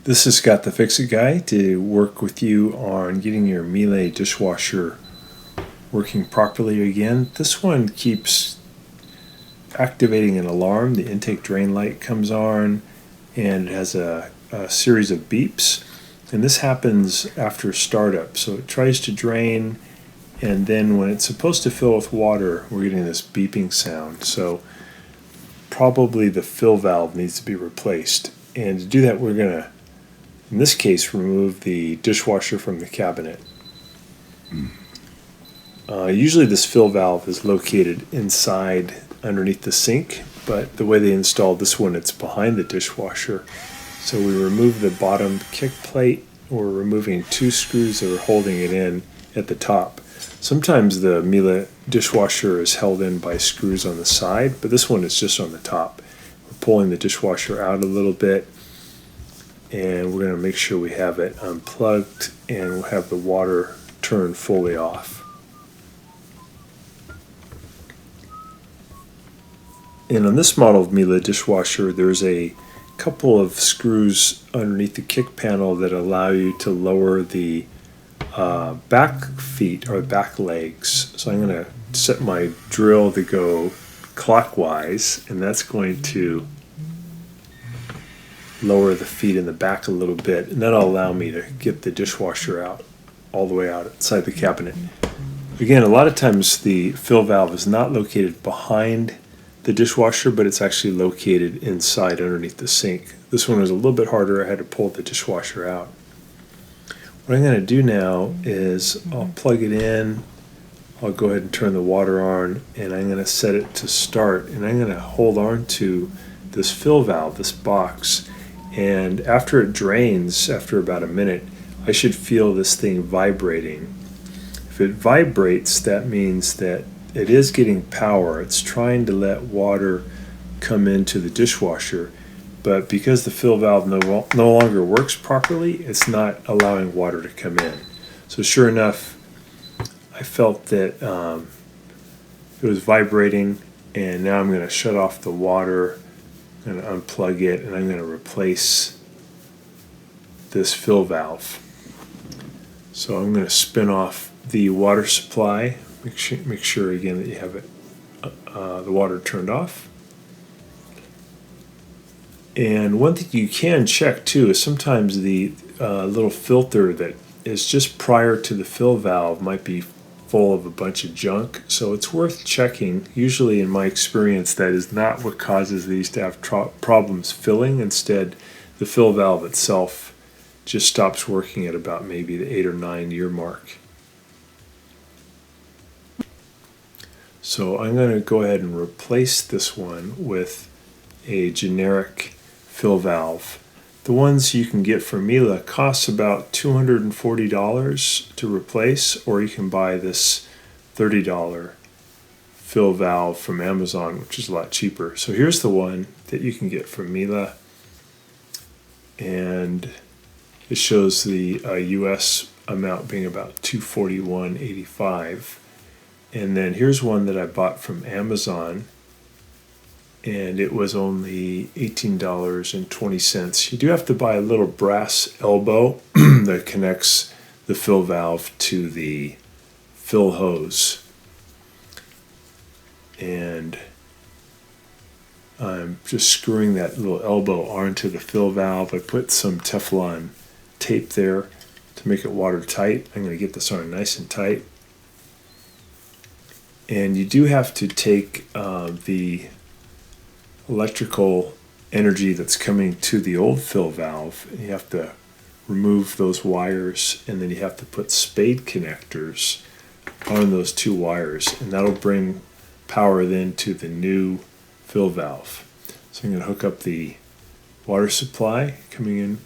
This is Scott the Fix-It Guy to work with you on getting your Miele dishwasher working properly again. This one keeps activating an alarm. The intake drain light comes on and it has a series of beeps. And this happens after startup. So it tries to drain, and then when it's supposed to fill with water, we're getting this beeping sound. So probably the fill valve needs to be replaced. And to do that, we're going to, in this case, remove the dishwasher from the cabinet. Usually this fill valve is located inside underneath the sink, but the way they installed this one, it's behind the dishwasher. So we remove the bottom kick plate. We're removing two screws that are holding it in at the top. Sometimes the Miele dishwasher is held in by screws on the side, but this one is just on the top. We're pulling the dishwasher out a little bit, and we're going to make sure we have it unplugged and we'll have the water turned fully off. And on this model of Miele dishwasher, there's a couple of screws underneath the kick panel that allow you to lower the back feet or back legs. So I'm going to set my drill to go clockwise, and that's going to lower the feet in the back a little bit, and that'll allow me to get the dishwasher out all the way out outside the cabinet. Again, a lot of times the fill valve is not located behind the dishwasher, but it's actually located inside underneath the sink. This one was a little bit harder. I had to pull the dishwasher out. What I'm going to do now is I'll plug it in, I'll go ahead and turn the water on, and I'm going to set it to start, and I'm going to hold on to this fill valve, this box, and after it drains, after about a minute, I should feel this thing vibrating. If it vibrates, that means that it is getting power. It's trying to let water come into the dishwasher, but because the fill valve no longer works properly, it's not allowing water to come in. So sure enough, I felt that it was vibrating, and now I'm going to shut off the water, I'm going to unplug it, and I'm going to replace this fill valve. So I'm going to spin off the water supply. Make sure again that you have it, the water turned off. And one thing you can check too is sometimes the little filter that is just prior to the fill valve might be full of a bunch of junk. So it's worth checking. Usually in my experience, that is not what causes these to have problems filling. Instead, the fill valve itself just stops working at about maybe the 8 or 9 year mark. So I'm going to go ahead and replace this one with a generic fill valve. The ones you can get from Miele cost about $240 to replace, or you can buy this $30 fill valve from Amazon, which is a lot cheaper. So here's the one that you can get from Miele, and it shows the US amount being about $241.85. And then here's one that I bought from Amazon, and it was only $18.20. You do have to buy a little brass elbow that connects the fill valve to the fill hose. And I'm just screwing that little elbow onto the fill valve. I put some Teflon tape there to make it watertight. I'm going to get this on nice and tight. And you do have to take the electrical energy that's coming to the old fill valve, and you have to remove those wires, and then you have to put spade connectors on those two wires, and that'll bring power then to the new fill valve. So I'm going to hook up the water supply coming in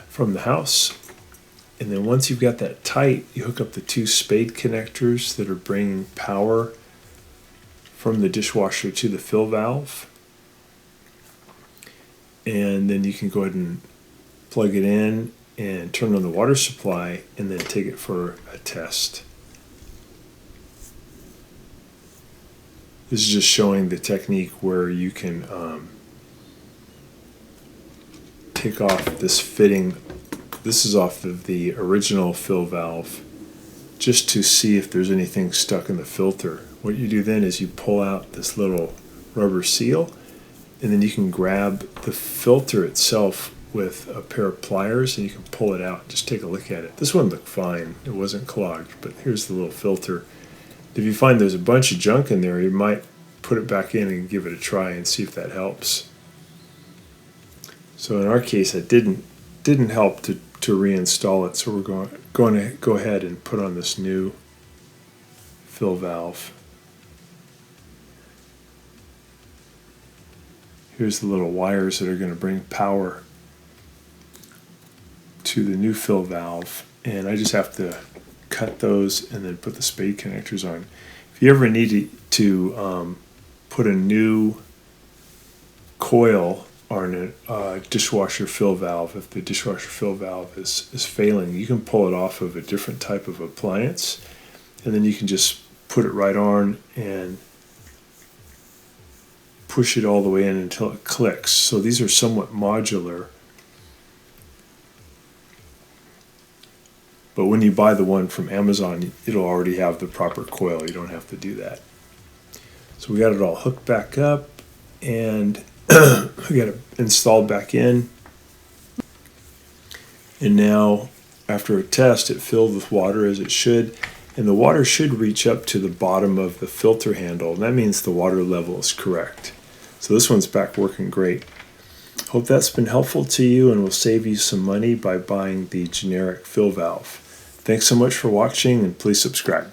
from the house. And then once you've got that tight, you hook up the two spade connectors that are bringing power from the dishwasher to the fill valve. And then you can go ahead and plug it in and turn on the water supply and then take it for a test. This is just showing the technique where you can take off this fitting. This is off of the original fill valve, just to see if there's anything stuck in the filter. What you do then is you pull out this little rubber seal, and then you can grab the filter itself with a pair of pliers and you can pull it out. Just take a look at it. This one looked fine. It wasn't clogged, but here's the little filter. If you find there's a bunch of junk in there, you might put it back in and give it a try and see if that helps. So in our case, it didn't help to reinstall it, so we're going to go ahead and put on this new fill valve. Here's the little wires that are going to bring power to the new fill valve, and I just have to cut those and then put the spade connectors on. If you ever need to put a new coil on a dishwasher fill valve, if the dishwasher fill valve is failing, you can pull it off of a different type of appliance, and then you can just put it right on and push it all the way in until it clicks. So these are somewhat modular, but when you buy the one from Amazon, it'll already have the proper coil. You don't have to do that. So we got it all hooked back up, and we got it installed back in. And now, after a test, it filled with water as it should, and the water should reach up to the bottom of the filter handle, and that means the water level is correct. So this one's back working great. Hope that's been helpful to you and will save you some money by buying the generic fill valve. Thanks so much for watching, and please subscribe.